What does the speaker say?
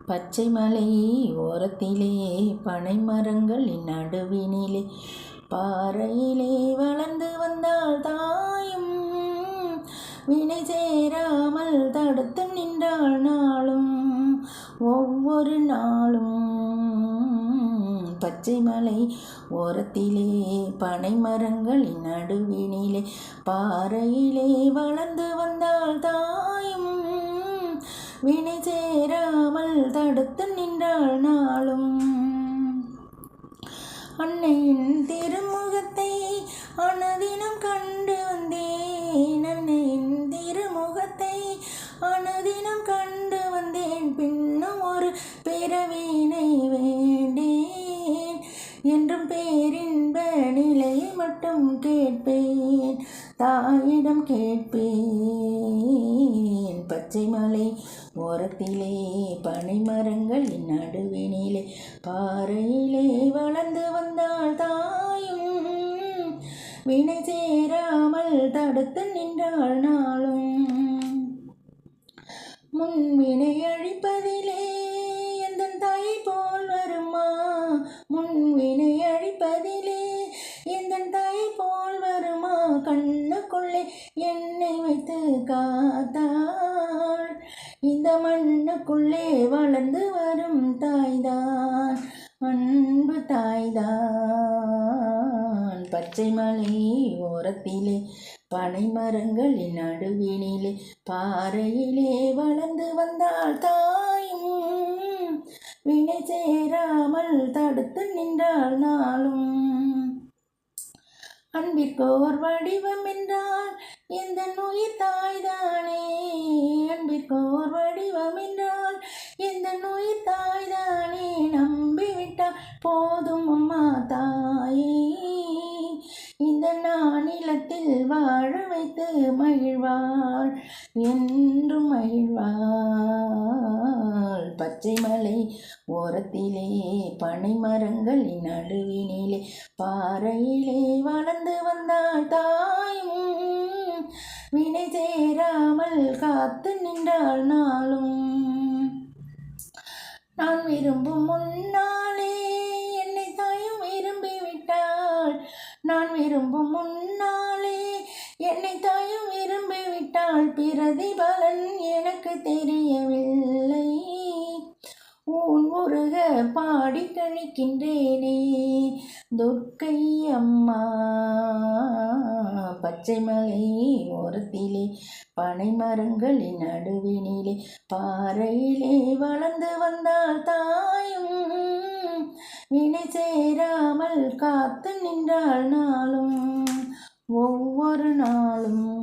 பச்சை மலை ஓரத்திலே பனை மரங்களின் நடுவினிலே பாறையிலே வளர்ந்து வந்தாள் தாயும் வினை சேராமல் தடுத்து நின்றாள் நாளும் ஒவ்வொரு நாளும். பச்சை மலை ஓரத்திலே பனை மரங்களின் நடுவினிலே பாறையிலே வளர்ந்து வந்தாள் தாயும் வினை சேராமல் தடுத்து நின்றாள் நாளும். அன்னையின் திருமுகத்தை அனுதினம் கண்டு வந்தேன், அன்னையின் திருமுகத்தை அனுதினம் கண்டு வந்தேன். பின்னும் ஒரு பிறவினை வேண்டேன், என்றும் பேரின்ப நிலையை மட்டும் கேட்பேன், தாயிடம் கேட்பேன். பச்சை மலை ஓரத்திலே பனை மரங்களின் நடுவினிலே பாறையிலே வளர்ந்து வந்தாள் தாயும் வினை சேராமல் தடுத்து நின்றாள் நாளும். முன்வினை அழிப்பதிலே எந்தன் தாயை போல் வருமா, முன்வினை அழிப்பதிலே எந்தன் தாயை போல் வருமா. கண்ணுக்குள்ளே என்னை வைத்து காத்தாள், இந்த மண்ணுக்குள்ளே வளர்ந்து வரும் தாய்தான், அன்பு தாய்தான். பச்சை மலை ஓரத்திலே பனை மரங்களின் நடுவினிலே பாறையிலே வளர்ந்து வந்தாள் தாயும் வினை சேராமல் தடுத்து நின்றாள் நாளும். அன்பிற்கோர் வடிவம் என்றால் எந்த உயிர் தாய்தானே, அன்பிற்கோர் வடிவம் என்றால் எந்த உயிர் தாய்தானே. நம்பிவிட்டால் போதும் அம்மா தாயே, இந்த நானிலத்தில் வாழ வைத்து மகிழ்வாள், என்றும் மகிழ்வாள். பச்சை மலை ஓரத்திலே பனை மரங்களின் நடுவினிலே பாறையிலே வளர்ந்து வந்தாள் தாயும் வினை சேராமல் காத்து நின்றாள் நாளும். நான் விரும்பும் முன்னாலே என்னை தாயும் விரும்பிவிட்டாள், நான் விரும்பும் முன்னாலே என்னை தாயும் விரும்பிவிட்டாள். பிரதிபலன் எனக்கு தெரியவில்லை, ஊன் முருக பாடி கழிக்கின்றேனே துர்க்கை அம்மா. பச்சை மலை ஓரத்திலே பனை மரங்களின் நடுவினிலே பாறையிலே வளர்ந்து வந்தாள் தாயும் வினை சேராமல் காத்து நின்றாள் நாளும் ஒவ்வொரு நாளும்.